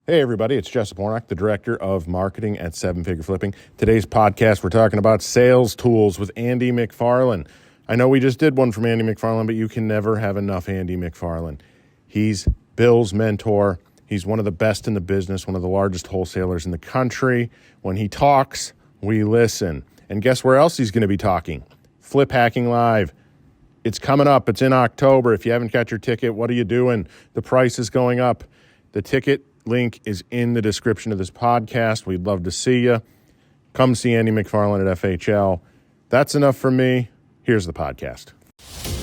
Hey everybody, it's Jesse Pornock, the Director of Marketing at Seven Figure Flipping. Today's podcast, we're talking about sales tools with Andy McFarland. I know we just did one from Andy McFarland, but you can never have enough Andy McFarland. He's Bill's mentor. He's one of the best in the business, one of the largest wholesalers in the country. When he talks, we listen. And guess where else he's going to be talking? Flip Hacking Live. It's coming up. It's in October. If you haven't got your ticket, what are you doing? The price is going up. The ticket link is in the description of this podcast. We'd love to see you. Come see Andy McFarland at FHL. That's enough from me. Here's the podcast.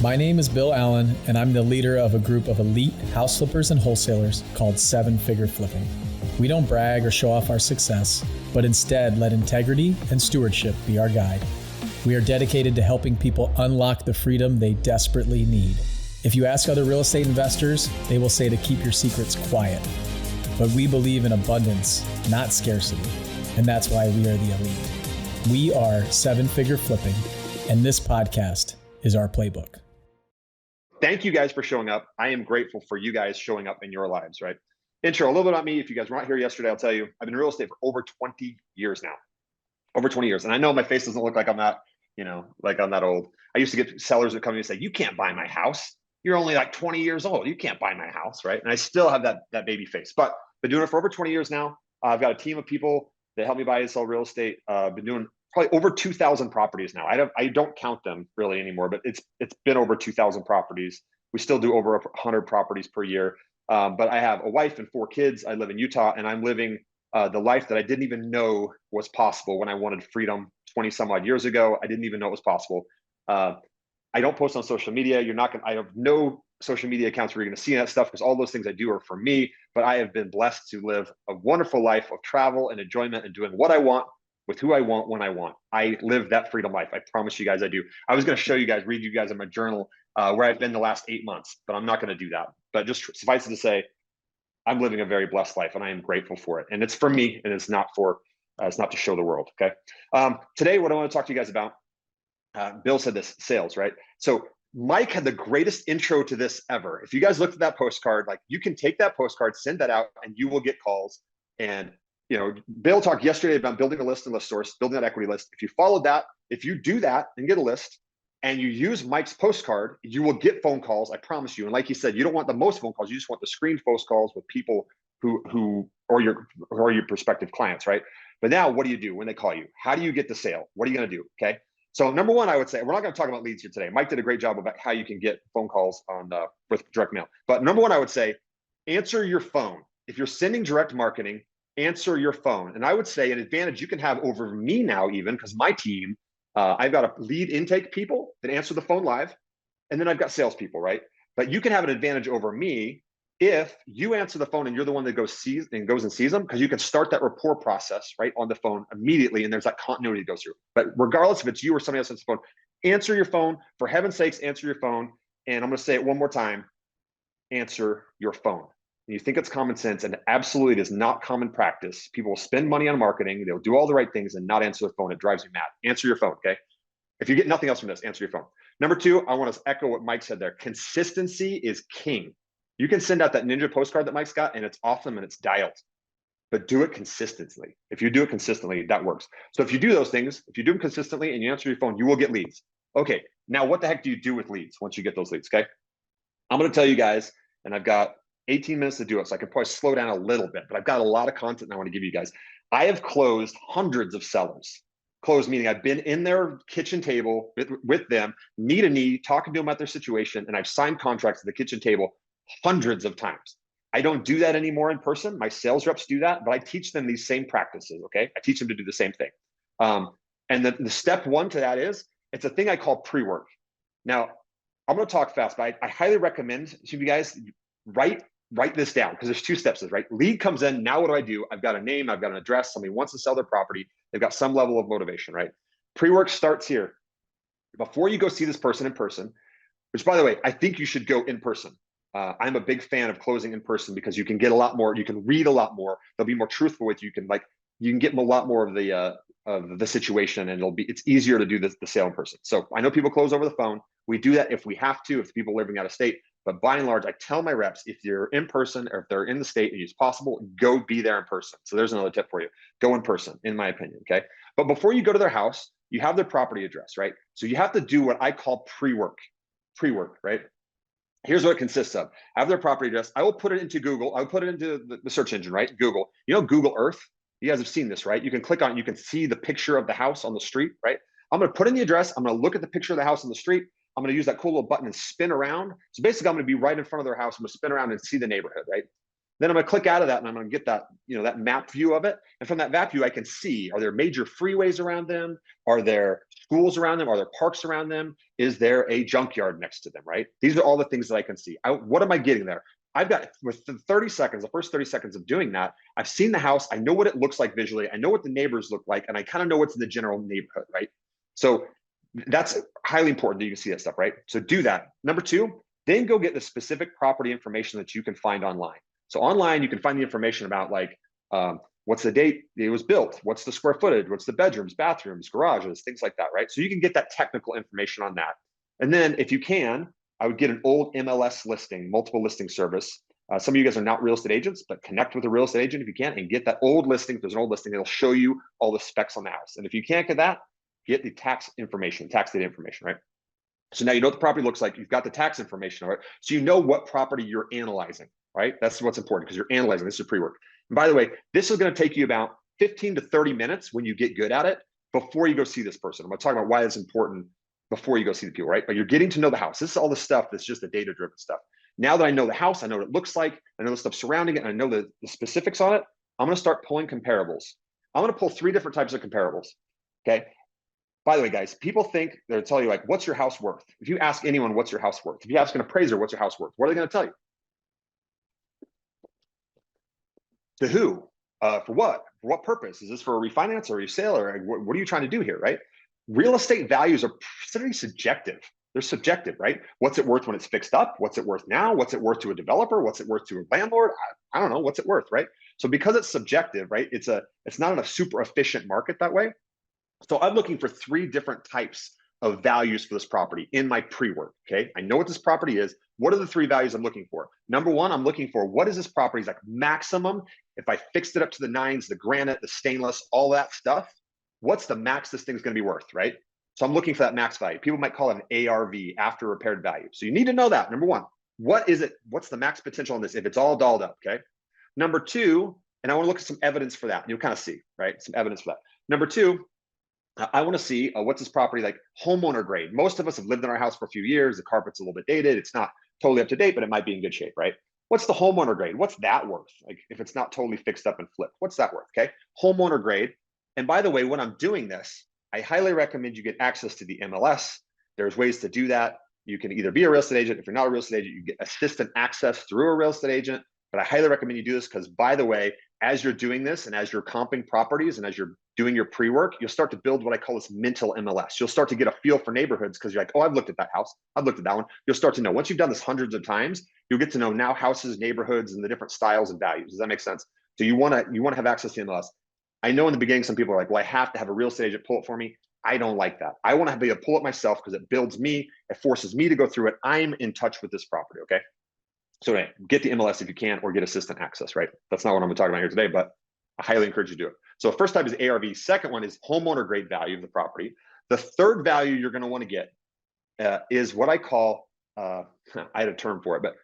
My name is Bill Allen, and I'm the leader of a group of elite house flippers and wholesalers called Seven Figure Flipping. We don't brag or show off our success, but instead let integrity and stewardship be our guide. We are dedicated to helping people unlock the freedom they desperately need. If you ask other real estate investors, they will say to keep your secrets quiet. But we believe in abundance, not scarcity. And that's why we are the elite. We are Seven Figure Flipping, and this podcast is our playbook. Thank you guys for showing up. I am grateful for you guys showing up in your lives, right? Intro, a little bit about me. If you guys were not here yesterday, I'll tell you, I've been in real estate for over 20 years now. Over 20 years. And I know my face doesn't look like I'm that, like I'm that old. I used to get sellers that come to me and say, you can't buy my house. You're only like 20 years old. You can't buy my house, right? And I still have that baby face. But been doing it for over 20 years now. I've got a team of people that help me buy and sell real estate. Been doing probably over 2,000 properties now. I don't count them really anymore, but it's been over 2,000 properties. We still do over 100 properties per year. But I have a wife and 4 kids. I live in Utah, and I'm living the life that I didn't even know was possible when I wanted freedom 20 some odd years ago. I didn't even know it was possible. I don't post on social media. I have no social media accounts where you're going to see that stuff because all those things I do are for me. But I have been blessed to live a wonderful life of travel and enjoyment and doing what I want with who I want when I want. I live that freedom life. I promise you guys I do. I was going to show you guys, read you guys in my journal where I've been the last 8 months, but I'm not going to do that. But just suffice it to say, I'm living a very blessed life and I am grateful for it. And it's for me and it's not to show the world. Okay. Today, what I want to talk to you guys about, Bill said this, sales, right? So Mike had the greatest intro to this ever. If you guys looked at that postcard, like you can take that postcard, send that out, and you will get calls. And Bill talked yesterday about building a list and list source, building that equity list. If you followed that, if you do that and get a list, and you use Mike's postcard, you will get phone calls. I promise you. And like he said, you don't want the most phone calls. You just want the screened phone calls with people who are your prospective clients, right? But now, what do you do when they call you? How do you get the sale? What are you going to do? Okay. So number one, I would say, we're not going to talk about leads here today. Mike did a great job about how you can get phone calls with direct mail. But number one, I would say, answer your phone. If you're sending direct marketing, answer your phone. And I would say an advantage you can have over me now, even because my team, I've got a lead intake people that answer the phone live, and then I've got salespeople, right? But you can have an advantage over me if you answer the phone and you're the one that goes and sees them, because you can start that rapport process right on the phone immediately, and there's that continuity that goes through. But regardless if it's you or somebody else on the phone, answer your phone. For heaven's sakes, answer your phone. And I'm going to say it one more time: answer your phone. And you think it's common sense, and absolutely it is not common practice. People will spend money on marketing, they'll do all the right things and not answer the phone. It drives me mad. Answer your phone, okay? If you get nothing else from this, answer your phone. Number two, I want to echo what Mike said there. Consistency is king. You can send out that ninja postcard that Mike's got, and it's awesome and it's dialed, but do it consistently. If you do it consistently, that works. So if you do those things, if you do them consistently and you answer your phone, you will get leads. Okay, now what the heck do you do with leads once you get those leads, okay? I'm going to tell you guys, and I've got 18 minutes to do it, so I could probably slow down a little bit, but I've got a lot of content I want to give you guys. I have closed hundreds of sellers. Closed meaning I've been in their kitchen table with them, knee to knee, talking to them about their situation, and I've signed contracts at the kitchen table hundreds of times. I don't do that anymore in person. My sales reps do that, but I teach them these same practices, okay? I teach them to do the same thing. And the step one to that is, it's a thing I call pre-work. Now, I'm going to talk fast, but I highly recommend to you guys, write this down, because there's 2 steps, right? Lead comes in. Now what do? I've got a name, I've got an address, somebody wants to sell their property. They've got some level of motivation, right? Pre-work starts here. Before you go see this person in person, which by the way, I think you should go in person. I'm a big fan of closing in person because you can get a lot more, you can read a lot more, they'll be more truthful with you. You can get a lot more of the situation, and it's easier to do the sale in person. So I know people close over the phone. We do that if we have to, if people are living out of state. But by and large, I tell my reps, if you're in person or if they're in the state and it's possible, go be there in person. So there's another tip for you. Go in person, in my opinion, okay? But before you go to their house, you have their property address, right? So you have to do what I call pre-work, right? Here's what it consists of. I have their property address. I will put it into Google. I'll put it into the search engine, right? Google. You know Google Earth? You guys have seen this, right? You can click on it. You can see the picture of the house on the street, right? I'm going to put in the address. I'm going to look at the picture of the house on the street. I'm going to use that cool little button and spin around. So basically, I'm going to be right in front of their house. I'm going to spin around and see the neighborhood, right? Then I'm going to click out of that and I'm going to get that, that map view of it. And from that map view, I can see, are there major freeways around them? Are there schools around them? Are there parks around them? Is there a junkyard next to them, right? These are all the things that I can see. What am I getting there? I've got, with the 30 seconds, the first 30 seconds of doing that, I've seen the house. I know what it looks like visually. I know what the neighbors look like. And I kind of know what's in the general neighborhood, right? So that's highly important that you can see that stuff, right? So do that. Number two, then go get the specific property information that you can find online. So online, you can find the information about like, what's the date it was built? What's the square footage? What's the bedrooms, bathrooms, garages, things like that, right? So you can get that technical information on that. And then if you can, I would get an old MLS listing, multiple listing service. Some of you guys are not real estate agents, but connect with a real estate agent if you can and get that old listing. If there's an old listing, it'll show you all the specs on the house. And if you can't get that, get the tax information, tax data information, right? So now you know what the property looks like. You've got the tax information, right? So you know what property you're analyzing, right? That's what's important because you're analyzing. This is pre-work. And by the way, this is going to take you about 15 to 30 minutes when you get good at it before you go see this person. I'm going to talk about why it's important before you go see the people, right? But you're getting to know the house. This is all the stuff that's just the data-driven stuff. Now that I know the house, I know what it looks like, I know the stuff surrounding it, and I know the specifics on it, I'm going to start pulling comparables. I'm going to pull 3 different types of comparables, okay? By the way, guys, people think they'll tell you like, what's your house worth? If you ask anyone, what's your house worth? If you ask an appraiser, what's your house worth? What are they going to tell you? To who? For what? For what purpose? Is this for a refinance or a resale or what are you trying to do here, right? Real estate values are pretty subjective. They're subjective, right? What's it worth when it's fixed up? What's it worth now? What's it worth to a developer? What's it worth to a landlord? I don't know. What's it worth, right? So because it's subjective, right? It's not a super efficient market that way. So I'm looking for 3 different types of values for this property in my pre-work, okay? I know what this property is. What are the 3 values I'm looking for? Number 1, I'm looking for what is this property's like maximum, if I fixed it up to the 9s, the granite, the stainless, all that stuff, what's the max this thing's gonna be worth, right? So I'm looking for that max value. People might call it an ARV, after repaired value. So you need to know that, number 1. What is it? What's the max potential on this if it's all dolled up, okay? Number 2, and I wanna look at some evidence for that. And you'll kind of see, right? Some evidence for that. Number 2, I want to see what's this property like homeowner grade. Most of us have lived in our house for a few years. The carpet's a little bit dated. It's not totally up to date, but it might be in good shape, right? What's the homeowner grade? What's that worth? Like if it's not totally fixed up and flipped, what's that worth? Okay. Homeowner grade. And by the way, when I'm doing this, I highly recommend you get access to the MLS. There's ways to do that. You can either be a real estate agent. If you're not a real estate agent, you get assistant access through a real estate agent. But I highly recommend you do this because, by the way, as you're doing this and as you're comping properties and as you're doing your pre-work, you'll start to build what I call this mental MLS. You'll start to get a feel for neighborhoods because you're like, oh, I've looked at that house. I've looked at that one. You'll start to know. Once you've done this hundreds of times, you'll get to know now houses, neighborhoods, and the different styles and values. Does that make sense? So you want to have access to MLS. I know in the beginning, some people are like, well, I have to have a real estate agent pull it for me. I don't like that. I want to be able to pull it myself because it builds me. It forces me to go through it. I'm in touch with this property, okay? So anyway, get the MLS if you can, or get assistant access, right? That's not what I'm going to talk about here today, but I highly encourage you to do it. So first type is ARV. Second one is homeowner grade value of the property. The third value you're going to want to get is what I call, I had a term for it, but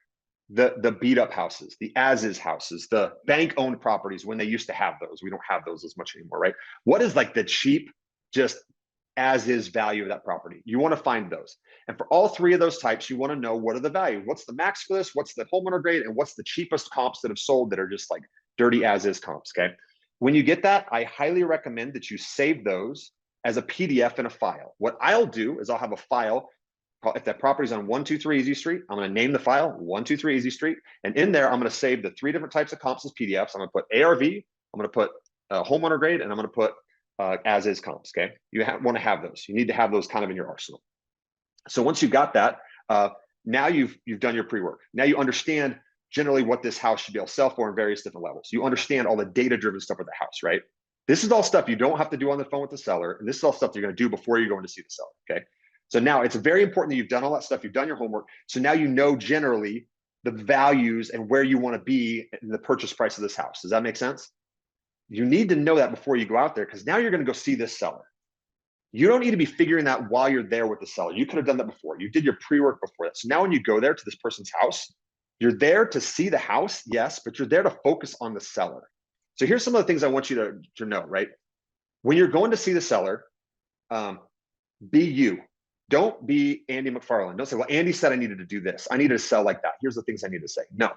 the beat up houses, the as is houses, the bank owned properties when they used to have those. We don't have those as much anymore, right? What is like the cheap, just as is value of that property? You want to find those. And for all 3 of those types, you want to know what are the value. What's the max for this? What's the homeowner grade? And what's the cheapest comps that have sold that are just like dirty as is comps, okay? When you get that, I highly recommend that you save those as a PDF in a file. What I'll do is I'll have a file. If that property's on 123 Easy Street, I'm going to name the file 123 Easy Street. And in there, I'm going to save the 3 different types of comps as PDFs. I'm going to put ARV, I'm going to put homeowner grade, and I'm going to put as is comps, okay? You want to have those. You need to have those kind of in your arsenal. So once you've got that, now you've done your pre-work. Now you understand generally what this house should be able to sell for in various different levels. You understand all the data-driven stuff of the house, right? This is all stuff you don't have to do on the phone with the seller. And this is all stuff you're going to do before you're going to see the seller, okay? So now it's very important that you've done all that stuff, you've done your homework. So now you know generally the values and where you want to be in the purchase price of this house. Does that make sense? You need to know that before you go out there, because now you're going to go see this seller. You don't need to be figuring that while you're there with the seller. You could have done that before. You did your pre-work before that. So now when you go there to this person's house, you're there to see the house, yes, but you're there to focus on the seller. So here's some of the things I want you to know, right? When you're going to see the seller, be you. Don't be Andy McFarland. Don't say, well, Andy said I needed to do this. I needed to sell like that. Here's the things I need to say. No,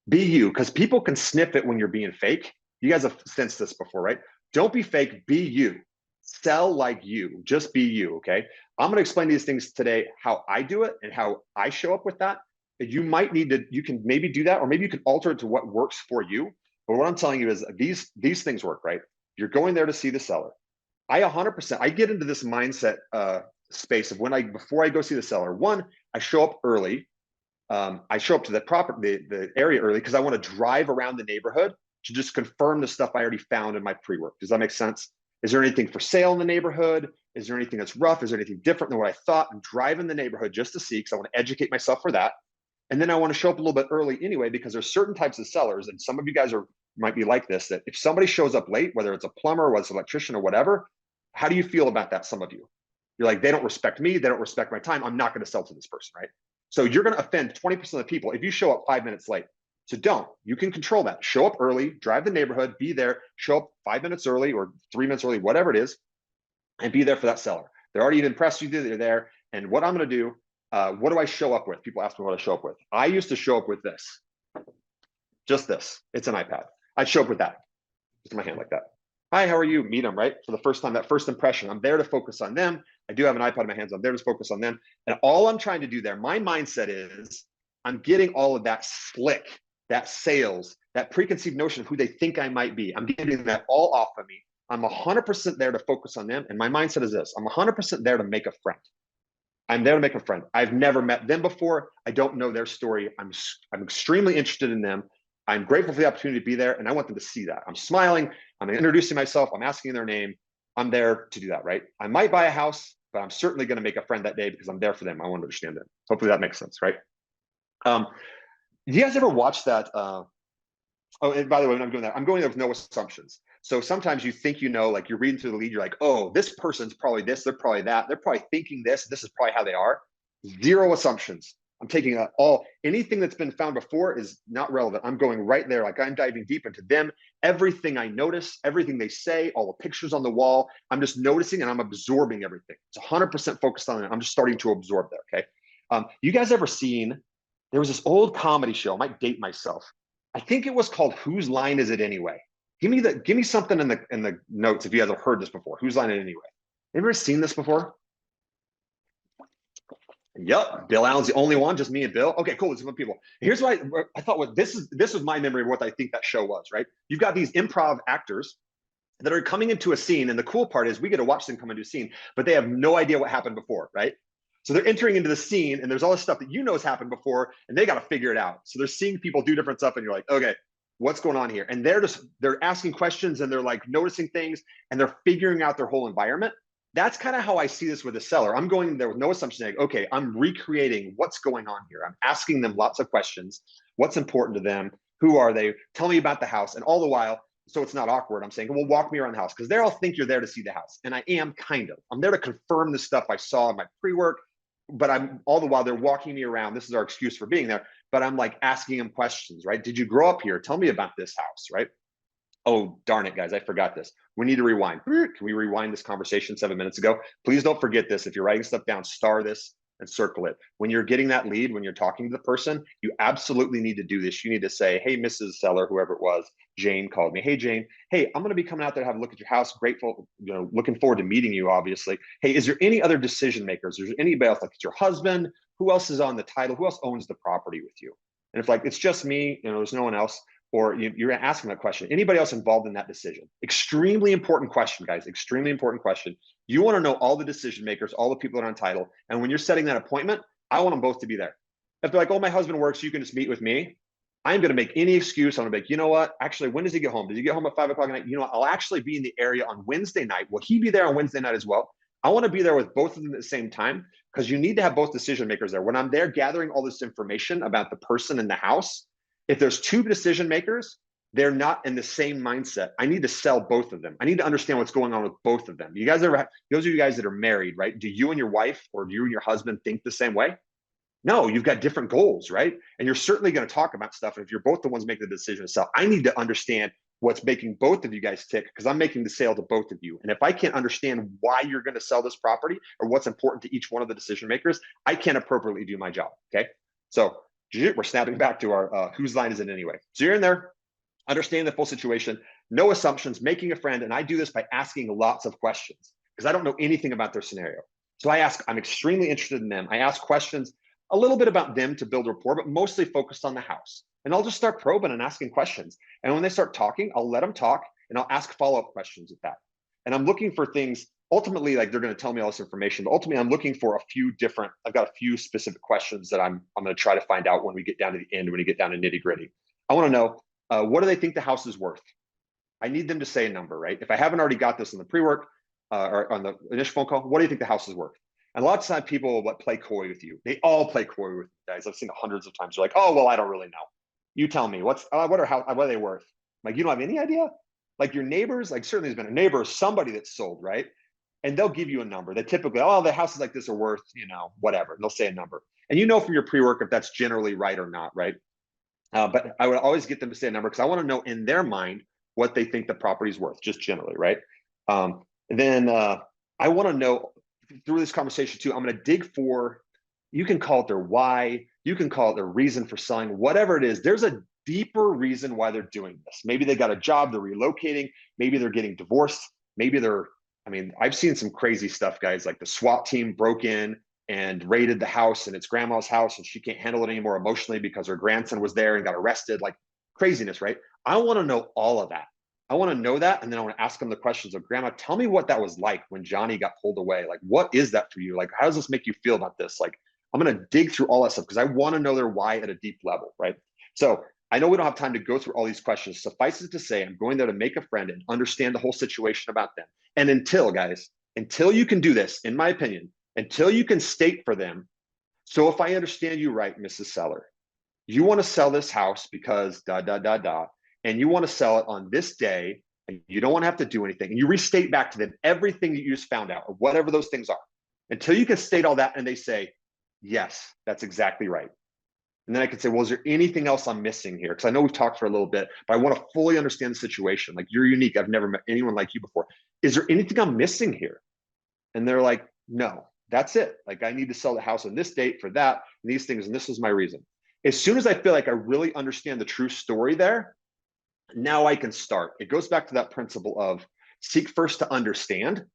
be you, because people can sniff it when you're being fake. You guys have sensed this before, right? Don't be fake, be you. Sell like you, just be you, okay? I'm gonna explain these things today, how I do it and how I show up with that. You might need to, you can maybe do that, or maybe you can alter it to what works for you. But what I'm telling you is these things work, right? You're going there to see the seller. I 100%, I get into this mindset space of before I go see the seller. One, I show up early. I show up to the area early because I want to drive around the neighborhood to just confirm the stuff I already found in my pre-work. Does that make sense? Is there anything for sale in the neighborhood? Is there anything that's rough? Is there anything different than what I thought? I'm driving the neighborhood just to see, because I want to educate myself for that. And then I want to show up a little bit early anyway, because there's certain types of sellers, and some of you guys might be like this, that if somebody shows up late, whether it's a plumber, whether it's an electrician or whatever, how do you feel about that? Some of you, you're like, they don't respect me. They don't respect my time. I'm not going to sell to this person, right? So you're going to offend 20% of the people if you show up 5 minutes late. So don't. You can control that. Show up early, drive the neighborhood, be there, show up 5 minutes early or 3 minutes early, whatever it is, and be there for that seller. They're already impressed with you. They're there. And what I'm going to do, what do I show up with? People ask me what I show up with. I used to show up with this. Just this. It's an iPad. I'd show up with that. Just in my hand like that. Hi, how are you? Meet them, right? For the first time, that first impression. I'm there to focus on them. I do have an iPad in my hands. I'm there to focus on them. And all I'm trying to do there, my mindset is I'm getting all of that slick, that sales, that preconceived notion of who they think I might be. I'm getting that all off of me. I'm 100% there to focus on them. And my mindset is this: I'm 100% there to make a friend. I'm there to make a friend. I've never met them before. I don't know their story. I'm extremely interested in them. I'm grateful for the opportunity to be there, and I want them to see that. I'm smiling. I'm introducing myself. I'm asking their name. I'm there to do that, right? I might buy a house, but I'm certainly going to make a friend that day because I'm there for them. I want to understand them. Hopefully that makes sense, right? You guys ever watch that? Oh, and by the way, when I'm doing that, I'm going there with no assumptions. So sometimes you think, like you're reading through the lead, you're like, oh, this person's probably this, they're probably that, they're probably thinking this is probably how they are. Zero assumptions. I'm taking anything that's been found before is not relevant. I'm going right there, like I'm diving deep into them. Everything I notice, everything they say, all the pictures on the wall, I'm just noticing and I'm absorbing everything. It's 100% focused on it. I'm just starting to absorb there, okay? You guys ever seen, there was this old comedy show, I might date myself. I think it was called Whose Line Is It Anyway? Give me something in the notes if you guys have heard this before. Whose Line Is It Anyway? Have you ever seen this before? Yep, Bill Allen's the only one, just me and Bill. Okay, cool. There's some people. Here's what I thought. This was my memory of what I think that show was. Right? You've got these improv actors that are coming into a scene, and the cool part is we get to watch them come into a scene, but they have no idea what happened before, right? So they're entering into the scene, and there's all this stuff that has happened before, and they got to figure it out. So they're seeing people do different stuff, and you're like, okay, what's going on here? And they're asking questions, and they're like noticing things, and they're figuring out their whole environment. That's kind of how I see this with a seller. I'm going there with no assumption. Like, okay, I'm recreating what's going on here. I'm asking them lots of questions. What's important to them? Who are they? Tell me about the house. And all the while, so it's not awkward, I'm saying, well, walk me around the house, because they all think you're there to see the house. And I am kind of. I'm there to confirm the stuff I saw in my pre-work, but I'm all the while they're walking me around. This is our excuse for being there. But I'm like asking them questions, right? Did you grow up here? Tell me about this house, right? Oh, darn it, guys, I forgot this. We need to rewind. Can we rewind this conversation 7 minutes ago? Please don't forget this. If you're writing stuff down, star this and circle it. When you're getting that lead, when you're talking to the person, you absolutely need to do this. You need to say, hey, Mrs. Seller, whoever it was, Jane called me. Hey, Jane, hey, I'm going to be coming out there to have a look at your house. Grateful, looking forward to meeting you, obviously. Hey, is there any other decision makers? Is there anybody else, like it's your husband? Who else is on the title? Who else owns the property with you? And if it's just me, there's no one else, or you're asking that question, anybody else involved in that decision? Extremely important question, guys, extremely important question. You want to know all the decision makers, all the people that are on title. And when you're setting that appointment, I want them both to be there. If they're like, oh, my husband works, you can just meet with me. I'm going to make any excuse. I'm going to be like, you know what? Actually, when does he get home? Does he get home at 5 o'clock at night? I'll actually be in the area on Wednesday night. Will he be there on Wednesday night as well? I want to be there with both of them at the same time, because you need to have both decision makers there. When I'm there gathering all this information about the person in the house, if there's two decision makers, they're not in the same mindset. I need to sell both of them. I need to understand what's going on with both of them. You guys ever, those of you guys that are married, right? Do you and your wife or do you and your husband think the same way? No, you've got different goals, right? And you're certainly going to talk about stuff. And if you're both the ones making the decision to sell, I need to understand what's making both of you guys tick, because I'm making the sale to both of you. And if I can't understand why you're going to sell this property or what's important to each one of the decision makers, I can't appropriately do my job. Okay. So we're snapping back to our whose line is it anyway? So you're in there, understanding the full situation, no assumptions, making a friend. And I do this by asking lots of questions because I don't know anything about their scenario. So I'm extremely interested in them. I ask questions a little bit about them to build rapport, but mostly focused on the house. And I'll just start probing and asking questions. And when they start talking, I'll let them talk and I'll ask follow-up questions at that. And I'm looking for things, ultimately, like they're going to tell me all this information, but ultimately I'm looking for I've got a few specific questions that I'm going to try to find out when we get down to the end, when we get down to nitty gritty. I want to know, what do they think the house is worth? I need them to say a number, right? If I haven't already got this in the pre-work or on the initial phone call, what do you think the house is worth? And a lot of times people play coy with you. They all play coy with you guys. I've seen it hundreds of times. They're like, oh, well, I don't really know. You tell me, what are they worth? Like, you don't have any idea? Like your neighbors, like certainly there's been a neighbor or somebody that's sold, right? And they'll give you a number. They typically, oh, the houses like this are worth, whatever. And they'll say a number. And you know from your pre-work if that's generally right or not, right? But I would always get them to say a number because I want to know in their mind what they think the property's worth, just generally, right? Then I want to know through this conversation too, I'm going to dig for, you can call it their why, you can call it their reason for selling, whatever it is. There's a deeper reason why they're doing this. Maybe they got a job, they're relocating, maybe they're getting divorced, maybe I've seen some crazy stuff, guys, like the SWAT team broke in and raided the house and it's grandma's house and she can't handle it anymore emotionally because her grandson was there and got arrested, like craziness, right? I want to know all of that. I want to know that. And then I want to ask them the questions of, Grandma, tell me what that was like when Johnny got pulled away. Like, what is that for you? Like, how does this make you feel about this? Like, I'm going to dig through all that stuff because I want to know their why at a deep level, right? So I know we don't have time to go through all these questions. Suffice it to say, I'm going there to make a friend and understand the whole situation about them. And until you can do this, in my opinion, until you can state for them, so if I understand you right, Mrs. Seller, you want to sell this house because and you want to sell it on this day, and you don't want to have to do anything. And you restate back to them everything that you just found out, or whatever those things are, until you can state all that and they say, yes, that's exactly right. And then I could say, well, is there anything else I'm missing here? Because I know we've talked for a little bit, but I want to fully understand the situation. Like, you're unique. I've never met anyone like you before. Is there anything I'm missing here? And they're like, no, that's it. Like, I need to sell the house on this date for that, and these things, and this is my reason. As soon as I feel like I really understand the true story there, now I can start. It goes back to that principle of seek first to understand,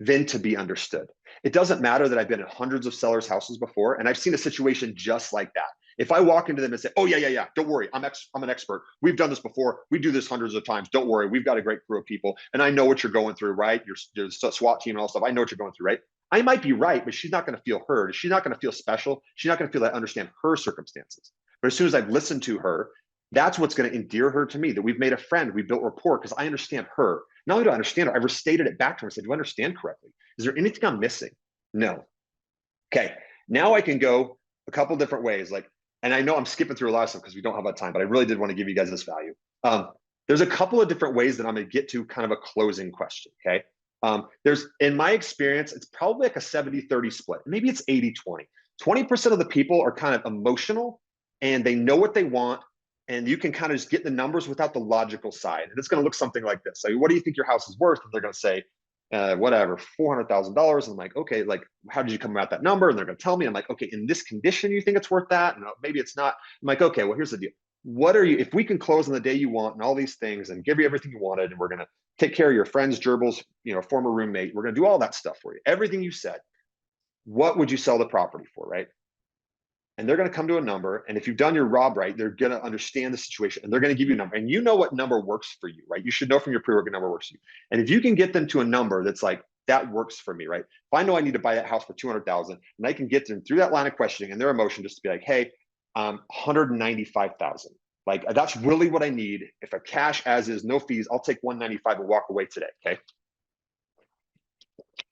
then to be understood. It doesn't matter that I've been in hundreds of sellers' houses before, and I've seen a situation just like that. If I walk into them and say, oh, yeah, don't worry, I'm an expert. We've done this before. We do this hundreds of times. Don't worry, we've got a great crew of people, and I know what you're going through, right? Your SWAT team and all stuff. I know what you're going through, right? I might be right, but she's not going to feel heard. She's not going to feel special. She's not going to feel that I understand her circumstances. But as soon as I've listened to her, that's what's going to endear her to me, that we've made a friend, we built rapport because I understand her. Not only do I understand her, I've restated it back to her and said, do I understand correctly? Is there anything I'm missing? No. Okay, now I can go a couple different ways. And I know I'm skipping through a lot of stuff because we don't have that time, but I really did want to give you guys this value. There's a couple of different ways that I'm going to get to kind of a closing question, okay? In my experience, it's probably like a 70-30 split. Maybe it's 80-20. 20% of the people are kind of emotional and they know what they want, and you can kind of just get the numbers without the logical side. And it's going to look something like this. So what do you think your house is worth? And they're going to say, whatever, $400,000. And I'm like, okay, like, how did you come about that number? And they're going to tell me. I'm like, okay, in this condition, you think it's worth that? And maybe it's not. I'm like, okay, well, here's the deal. If we can close on the day you want and all these things and give you everything you wanted, and we're going to take care of your friend's gerbils, former roommate, we're going to do all that stuff for you. Everything you said, what would you sell the property for, right? And they're going to come to a number. And if you've done your Rob right, they're going to understand the situation and they're going to give you a number. And you know what number works for you, right? You should know from your pre-work what number works for you. And if you can get them to a number that's like, that works for me, right? If I know I need to buy that house for $200,000 and I can get them through that line of questioning and their emotion just to be like, hey, $195,000. Like, that's really what I need. If I cash as is, no fees, I'll take $195 and walk away today, okay?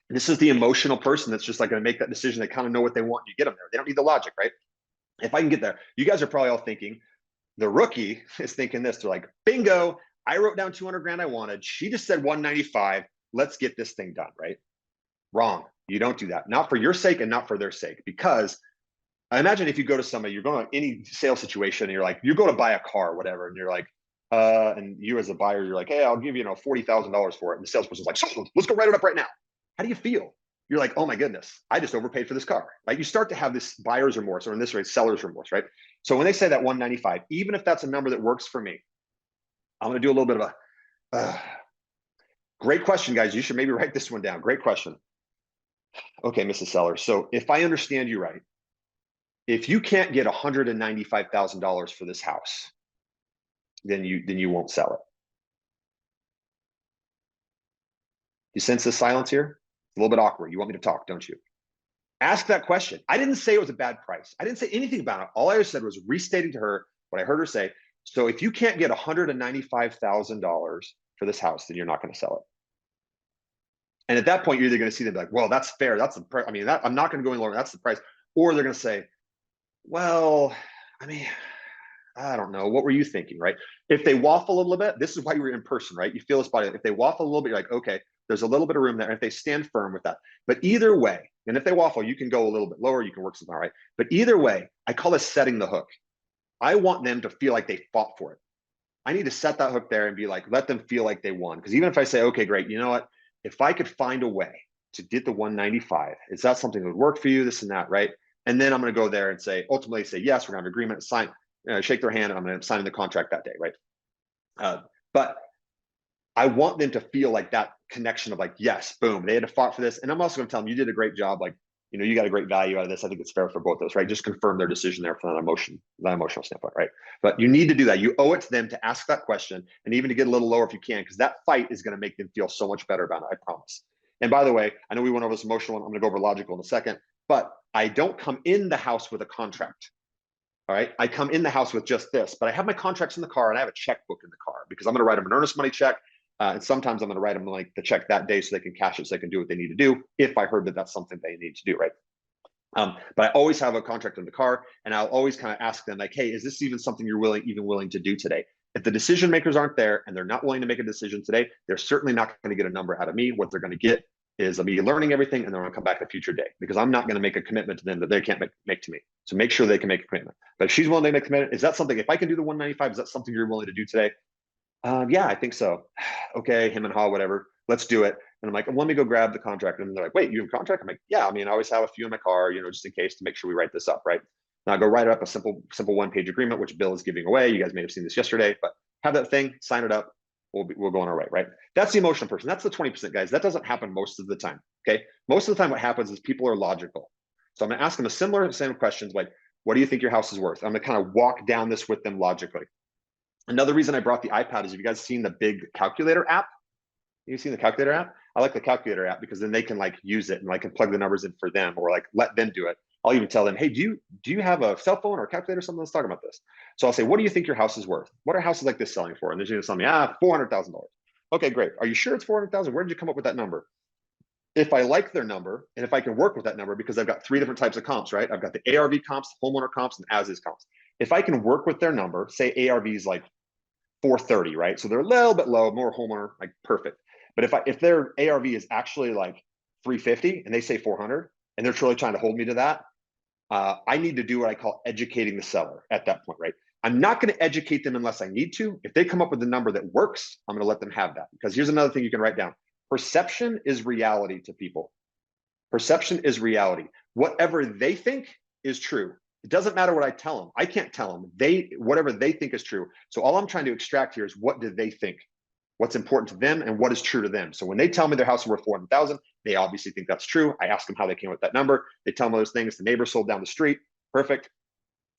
This is the emotional person that's just like going to make that decision. They kind of know what they want. You get them there. They don't need the logic, right? If I can get there, you guys are probably all thinking, the rookie is thinking this. They're like, bingo, I wrote down 200 grand I wanted. She just said 195. Let's get this thing done, right? Wrong. You don't do that. Not for your sake and not for their sake. Because I imagine if you go to somebody, you're going to any sales situation and you're like, you go to buy a car or whatever, and you're like, and you as a buyer, you're like, hey, I'll give you, $40,000 for it. And the salesperson's like, so let's go write it up right now. How do you feel? You're like, oh my goodness, I just overpaid for this car. Right? You start to have this buyer's remorse, or in this case, seller's remorse, right? So when they say that 195, even if that's a number that works for me, I'm going to do a little bit of a great question, guys. You should maybe write this one down. Great question. Okay, Mrs. Seller. So if I understand you right, if you can't get $195,000 for this house, then you won't sell it. You sense the silence here? It's a little bit awkward. You want me to talk, don't you? Ask that question. I didn't say it was a bad price. I didn't say anything about it. All I said was restating to her what I heard her say. So if you can't get $195,000 for this house, then you're not going to sell it. And at that point, you're either going to see them like, well, that's fair. That's the price. I mean, I'm not going to go any lower. That's the price. Or they're going to say, well, I mean, I don't know. What were you thinking, right? If they waffle a little bit, this is why you're in person, right? You feel this body. If they waffle a little bit, you're like, okay, there's a little bit of room there. And if they stand firm with that. But either way, and if they waffle, you can go a little bit lower, you can work something, right? But either way, I call this setting the hook. I want them to feel like they fought for it. I need to set that hook there and be like, let them feel like they won. Because even if I say, okay, great, you know what? If I could find a way to get the 195, is that something that would work for you? This and that, right? And then I'm going to go there and say, ultimately say, yes, we're going to have an agreement, sign, shake their hand, and I'm going to sign the contract that day, right? But I want them to feel like that connection of like, yes, boom, they had to fight for this. And I'm also going to tell them, you did a great job. Like, you got a great value out of this. I think it's fair for both of us, right? Just confirm their decision there from that emotional standpoint, right? But you need to do that. You owe it to them to ask that question, and even to get a little lower if you can, because that fight is going to make them feel so much better about it, I promise. And by the way, I know we went over this emotional one. I'm going to go over logical in a second, but I don't come in the house with a contract. All right. I come in the house with just this, but I have my contracts in the car and I have a checkbook in the car because I'm going to write them an earnest money check. And sometimes I'm going to write them like the check that day so they can cash it, so they can do what they need to do if I heard that that's something they need to do, right? But I always have a contract in the car, and I'll always kind of ask them like, hey, is this even something you're willing to do today? If the decision makers aren't there and they're not willing to make a decision today, they're certainly not going to get a number out of me. What they're going to get is me learning everything, and they're going to come back a future day because I'm not going to make a commitment to them that they can't make to me. So make sure they can make a commitment. But if she's willing to make a commitment, is that something, if I can do the 195, is that something you're willing to do today? Yeah, I think so. Okay, him and haw, whatever. Let's do it. And I'm like, let me go grab the contract. And they're like, wait, you have a contract? I'm like, yeah, I mean, I always have a few in my car, just in case, to make sure we write this up, right? Now I go write up a simple one-page agreement, which Bill is giving away. You guys may have seen this yesterday, but have that thing, sign it up. We'll go on our way, right? That's the emotional person. That's the 20%, guys. That doesn't happen most of the time, okay? Most of the time what happens is people are logical. So I'm going to ask them a same questions like, what do you think your house is worth? I'm going to kind of walk down this with them logically. Another reason I brought the iPad is, have you guys seen the big calculator app? You've seen the calculator app? I like the calculator app because then they can like use it and I can plug the numbers in for them, or like let them do it. I'll even tell them, hey, do you have a cell phone or a calculator or something? Let's talk about this. So I'll say, what do you think your house is worth? What are houses like this selling for? And they're going to tell me, $400,000. Okay, great. Are you sure it's 400,000? Where did you come up with that number? If I like their number and if I can work with that number, because I've got 3 different types of comps, right? I've got the ARV comps, homeowner comps, and as is comps. If I can work with their number, say ARV is like 430, right? So they're a little bit low, more homeowner, like perfect. But if their ARV is actually like 350 and they say 400 and they're truly trying to hold me to that, I need to do what I call educating the seller at that point, right? I'm not going to educate them unless I need to. If they come up with a number that works, I'm going to let them have that. Because here's another thing you can write down. Perception is reality to people. Perception is reality. Whatever they think is true. It doesn't matter what I tell them. I can't tell them. Whatever they think is true. So all I'm trying to extract here is, what do they think? What's important to them and what is true to them. So when they tell me their house is worth 400,000, they obviously think that's true. I ask them how they came up with that number. They tell me those things. The neighbor sold down the street. Perfect.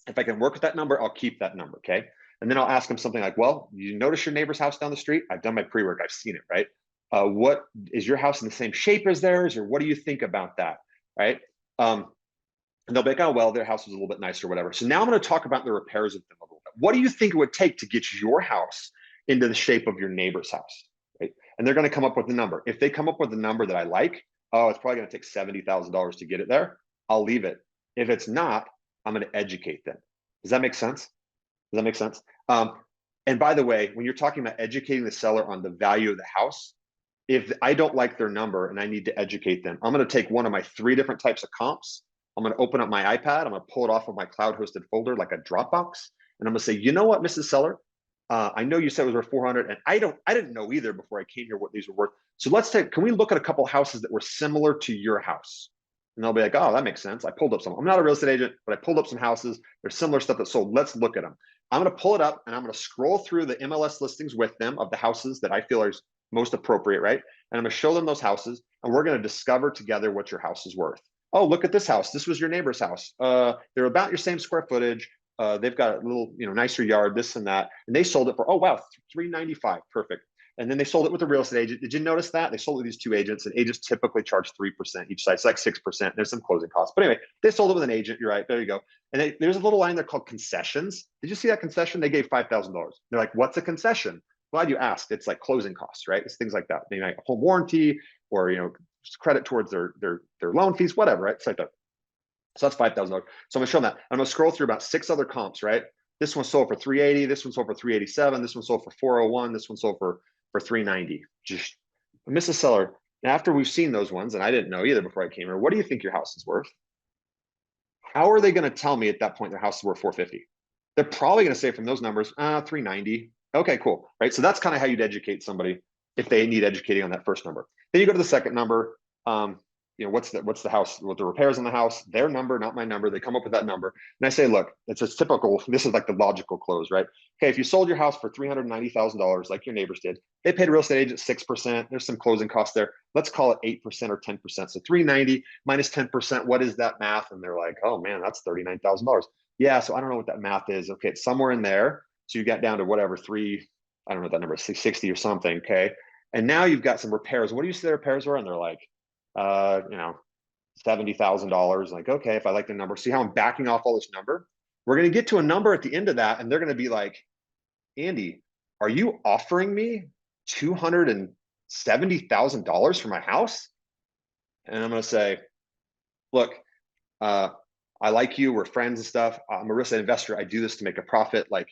If I can work with that number, I'll keep that number, okay? And then I'll ask them something like, well, you notice your neighbor's house down the street? I've done my pre-work. I've seen it, right? What is your house in the same shape as theirs, or what do you think about that, right? And they'll be like, oh, well, their house was a little bit nicer or whatever. So now I'm going to talk about the repairs of them a little bit. What do you think it would take to get your house into the shape of your neighbor's house, right? And they're going to come up with a number. If they come up with a number that I like, Oh, it's probably going to take $70,000 to get it there. I'll leave it. If it's not, I'm going to educate them. Does that make sense? Does that make sense? And by the way, when you're talking about educating the seller on the value of the house, if I don't like their number and I need to educate them, I'm going to take one of my 3 different types of comps. I'm going to open up my iPad. I'm going to pull it off of my cloud hosted folder like a Dropbox. And I'm going to say, you know what, Mrs. Seller, I know you said it was worth 400, and I didn't know either before I came here what these were worth. So can we look at a couple houses that were similar to your house? And they'll be like, oh, that makes sense. I pulled up some. I'm not a real estate agent, but I pulled up some houses. There's similar stuff that sold. Let's look at them. I'm going to pull it up and I'm going to scroll through the MLS listings with them of the houses that I feel are most appropriate, right? And I'm going to show them those houses, and we're going to discover together what your house is worth. Oh, look at this house. This was your neighbor's house. They're about your same square footage. They've got a little, nicer yard, this and that. And they sold it for, oh, wow, $395. Perfect. And then they sold it with a real estate agent. Did you notice that? They sold it with these 2 agents, and agents typically charge 3% each side. It's like 6%. There's some closing costs. But anyway, they sold it with an agent. You're right. There you go. And there's a little line there called concessions. Did you see that concession? They gave $5,000. They're like, what's a concession? Glad you asked. It's like closing costs, right? It's things like that. Maybe like a home warranty, or credit towards their loan fees, whatever, right? It's like that. So that's $5,000. So I'm gonna show them that. I'm gonna scroll through about 6 other comps, right? This one sold for 380. This one sold for 387. This one sold for 401. This one sold for 390. Just, Mrs. Seller, after we've seen those ones, and I didn't know either before I came here, what do you think your house is worth? How are they going to tell me at that point their house is worth 450? They're probably going to say from those numbers, 390. Okay, cool. Right. So that's kind of how you'd educate somebody if they need educating on that first number. Then you go to the second number. What's the house, what the repairs on the house, their number, not my number. They come up with that number. And I say, look, it's a typical, this is like the logical close, right? Okay, if you sold your house for $390,000, like your neighbors did, they paid a real estate agent 6%. There's some closing costs there. Let's call it 8% or 10%. So 390 minus 10%, what is that math? And they're like, oh man, that's $39,000. Yeah, so I don't know what that math is. Okay, it's somewhere in there. So you got down to whatever, I don't know what that number is, 660 or something, okay? And now you've got some repairs. What do you say the repairs were? And they're like, $70,000. Like, okay, if I like the number, see how I'm backing off all this number? We're going to get to a number at the end of that, and they're going to be like, Andy, are you offering me $270,000 for my house? And I'm going to say, look, I like you. We're friends and stuff. I'm a real estate investor. I do this to make a profit. Like,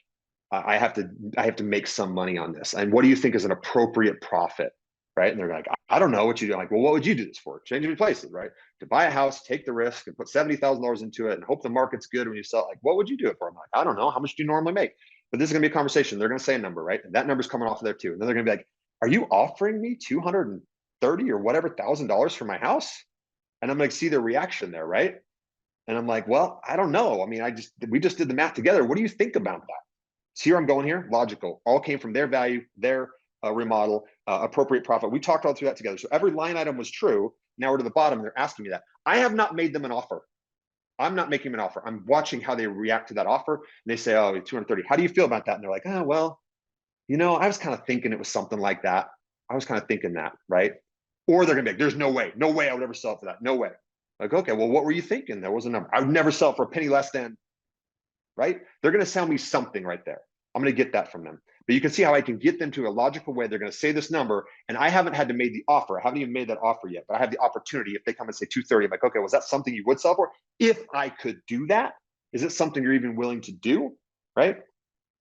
I have to make some money on this. And what do you think is an appropriate profit? Right. And they're like, I don't know what you do. I'm like, well, what would you do this for? Changing places, right? To buy a house, take the risk and put $70,000 into it and hope the market's good when you sell it. Like, what would you do it for? I'm like, I don't know. How much do you normally make? But this is going to be a conversation. They're going to say a number, right? And that number's coming off of there too. And then they're going to be like, are you offering me $230 or whatever $1,000 for my house? And I'm going to see their reaction there, right? And I'm like, well, I don't know. I mean, we just did the math together. What do you think about that? See where I'm going here? Logical. All came from their value, their remodel, appropriate profit. We talked all through that together. So every line item was true. Now we're to the bottom. They're asking me that. I have not made them an offer. I'm not making them an offer. I'm watching how they react to that offer. And they say, oh, 230. How do you feel about that? And they're like, oh, well, I was kind of thinking it was something like that. I was kind of thinking that, right? Or they're going to be like, there's no way I would ever sell it for that. No way. Like, okay, well, what were you thinking? There was a number. I would never sell it for a penny less than, right? They're going to sell me something right there. I'm going to get that from them. But you can see how I can get them to a logical way. They're going to say this number, and I haven't had to make the offer. I haven't even made that offer yet, but I have the opportunity. If they come and say 230, I'm like, okay, was that something you would sell for? If I could do that, is it something you're even willing to do, right?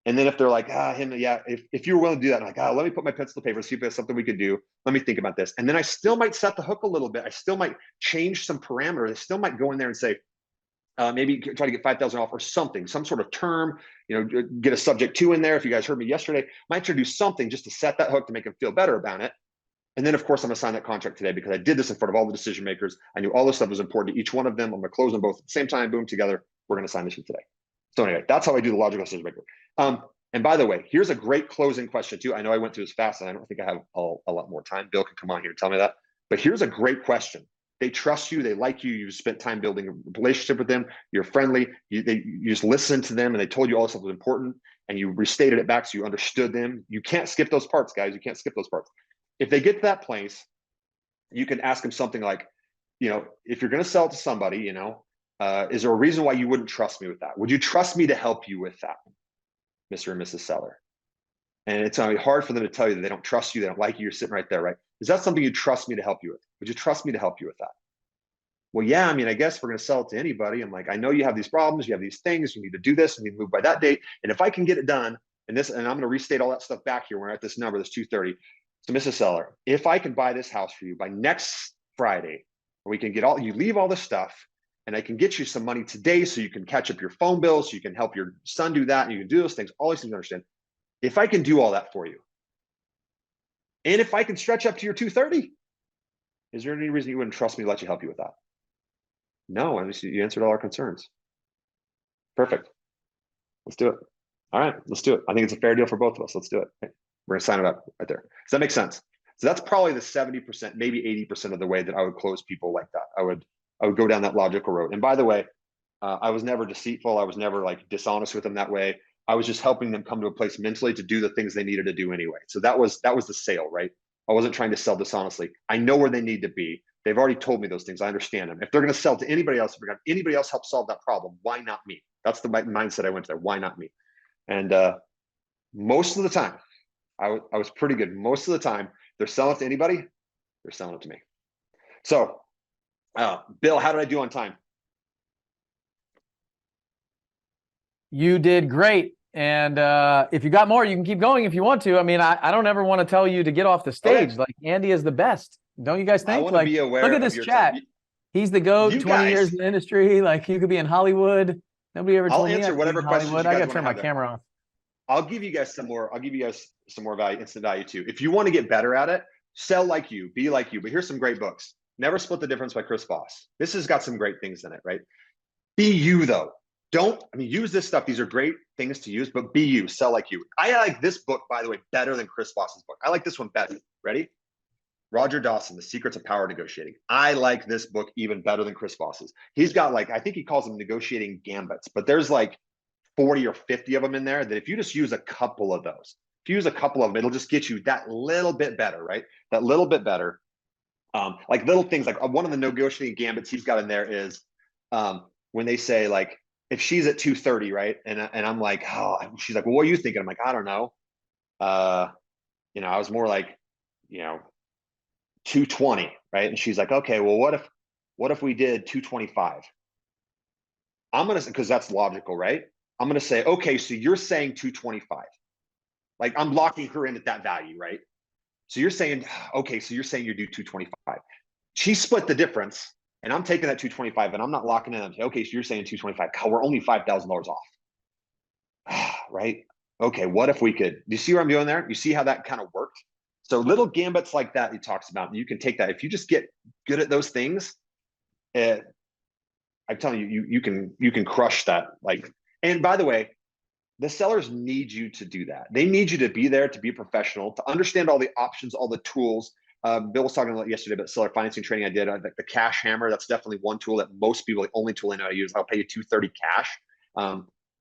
And then if they're like, if you were willing to do that, I'm like, let me put my pencil to paper, see if there's something we could do. Let me think about this. And then I still might set the hook a little bit. I still might change some parameters. I still might go in there and say, maybe try to get 5,000 off or something, some sort of term, get a subject to in there. If you guys heard me yesterday, might try to do something just to set that hook to make them feel better about it. And then of course I'm gonna sign that contract today because I did this in front of all the decision makers. I knew all this stuff was important to each one of them. I'm gonna close them both at the same time, boom, together. We're gonna sign this today. So anyway, that's how I do the logical decision maker. And by the way, here's a great closing question too. I know I went through this fast and I don't think I have a lot more time. Bill can come on here and tell me that, but here's a great question. They trust you. They like you. You've spent time building a relationship with them. You're friendly. You just listened to them and they told you all this stuff was important and you restated it back so you understood them. You can't skip those parts, guys. You can't skip those parts. If they get to that place, you can ask them something like, if you're going to sell it to somebody, is there a reason why you wouldn't trust me with that? Would you trust me to help you with that, Mr. and Mrs. Seller? And it's going to be hard for them to tell you that they don't trust you, they don't like you, you're sitting right there, right? Is that something you trust me to help you with? Would you trust me to help you with that? Well, yeah, I mean, I guess we're going to sell it to anybody. I'm like, I know you have these problems, you have these things, you need to do this, you need to move by that date. And if I can get it done, and I'm going to restate all that stuff back here. We're at this number, this 230. So, Mrs. Seller, if I can buy this house for you by next Friday, we can get you leave all this stuff, and I can get you some money today so you can catch up your phone bills, so you can help your son do that, and you can do those things, all these things to understand. If I can do all that for you, and if I can stretch up to your 230, is there any reason you wouldn't trust me to let you help you with that? No, I mean, you answered all our concerns. Perfect. Let's do it. All right, let's do it. I think it's a fair deal for both of us. Let's do it. Okay. We're gonna sign it up right there. Does that make sense? So that's probably the 70%, maybe 80% of the way that I would close people like that. I would go down that logical road. And by the way, I was never deceitful. I was never like dishonest with them that way. I was just helping them come to a place mentally to do the things they needed to do anyway. So that was the sale, right? I wasn't trying to sell dishonestly. I know where they need to be. They've already told me those things. I understand them. If they're going to sell to anybody else, if we're going to have anybody else help solve that problem, why not me? That's the mindset I went to there. Why not me? And most of the time, I was pretty good. Most of the time, they're selling it to anybody, they're selling it to me. So, Bill, how did I do on time? You did great. And if you got more, you can keep going if you want to. I mean, I don't ever want to tell you to get off the stage. Okay. Like, Andy is the best. Don't you guys think? I want to be aware. Look at this chat. He's the GOAT, 20 years in the industry. Like, you could be in Hollywood. Nobody ever told me. I'll answer whatever questions you guys I got to turn my camera off. I'll give you guys some more. I'll give you guys some more value, instant value too. If you want to get better at it, sell like you, be like you. But here's some great books. Never Split the Difference by Chris Voss. This has got some great things in it, right? Be you though. Use this stuff. These are great things to use, but be you, sell like you. I like this book, by the way, better than Chris Voss's book. I like this one better. Ready? Roger Dawson, The Secrets of Power Negotiating. I like this book even better than Chris Voss's. He's got I think he calls them negotiating gambits, but there's 40 or 50 of them in there that if you just use a couple of those, if you use a couple of them, it'll just get you that little bit better, right? That little bit better. Like little things, like one of the negotiating gambits he's got in there is when they say if she's at 230, right? And I'm like, oh, she's like, well, what are you thinking? I'm like, I don't know. I was more 220, right? And she's like, okay, well, what if we did 225? Because that's logical, right? I'm gonna say, okay, so you're saying 225. Like I'm locking her in at that value, right? So you're saying, okay, so you're saying you do 225. She split the difference. And I'm taking that 225 and I'm not locking in. I'm saying, okay, so you're saying 225. God, we're only $5,000 off. Right? Okay, what if we could? Do you see what I'm doing there? You see how that kind of worked? So little gambits like that he talks about, you can take that. If you just get good at those things, I'm telling you, you can crush that. And by the way, the sellers need you to do that. They need you to be there, to be a professional, to understand all the options, all the tools. Bill was talking about yesterday about seller financing training I did. Like the cash hammer, that's definitely one tool that most people, the only tool they know how to use. I'll pay you 230 cash.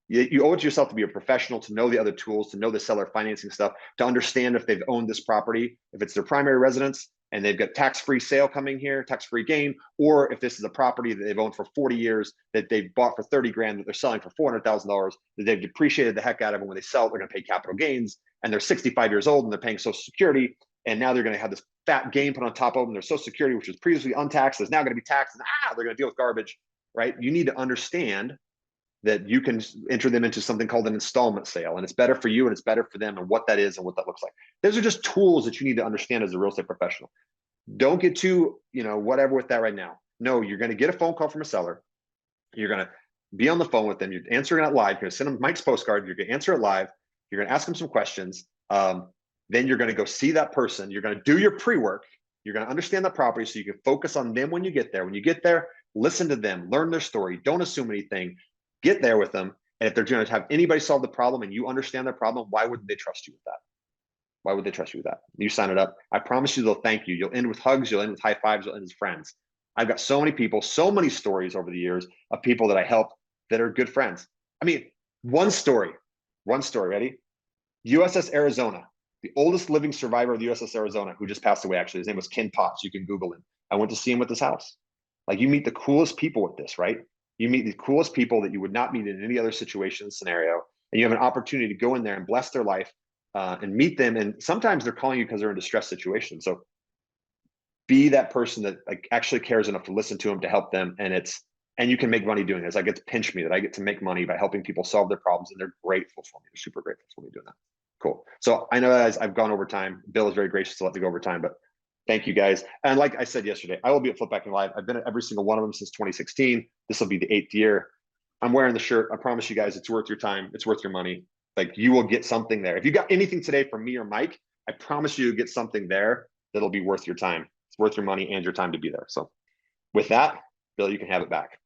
You owe it to yourself to be a professional, to know the other tools, to know the seller financing stuff, to understand if they've owned this property, if it's their primary residence and they've got tax-free sale coming here, tax-free gain, or if this is a property that they've owned for 40 years that they've bought for 30 grand that they're selling for $400,000, that they've depreciated the heck out of, and when they sell it, they're going to pay capital gains, and they're 65 years old and they're paying Social Security, and now they're going to have this fat gain put on top of them. Their Social Security, which was previously untaxed, is now going to be taxed, and they're going to deal with garbage, right? You need to understand that you can enter them into something called an installment sale, and it's better for you and it's better for them, and what that is and what that looks like. Those are just tools that you need to understand as a real estate professional. Don't get too, whatever with that right now. No, you're going to get a phone call from a seller. You're going to be on the phone with them. You're answering it live. You're going to send them Mike's postcard. You're going to answer it live. You're going to ask them some questions. Then you're going to go see that person. You're going to do your pre-work. You're going to understand the property so you can focus on them when you get there. When you get there, listen to them, learn their story. Don't assume anything. Get there with them. And if they're going to have anybody solve the problem and you understand their problem, why wouldn't they trust you with that? Why would they trust you with that? You sign it up. I promise you they'll thank you. You'll end with hugs. You'll end with high fives. You'll end with friends. I've got so many people, so many stories over the years of people that I helped that are good friends. I mean, one story, ready? USS Arizona, the oldest living survivor of the USS Arizona, who just passed away, actually. His name was Ken Potts. You can Google him. I went to see him with his house. You meet the coolest people with this, right? You meet the coolest people that you would not meet in any other situation, scenario, and you have an opportunity to go in there and bless their life. and meet them. And sometimes they're calling you because they're in a distressed situation. So be that person that like actually cares enough to listen to them, to help them. And you can make money doing this. I get to pinch me that I get to make money by helping people solve their problems. And they're grateful for me. They're super grateful for me doing that. Cool. So I know guys, I've gone over time. Bill is very gracious to let me go over time, but thank you guys. And like I said yesterday, I will be at Flip Backing Live. I've been at every single one of them since 2016. This will be the 8th year. I'm wearing the shirt. I promise you guys, it's worth your time. It's worth your money. Like you will get something there. If you got anything today from me or Mike, I promise you get something there that'll be worth your time. It's worth your money and your time to be there. So with that, Bill, you can have it back.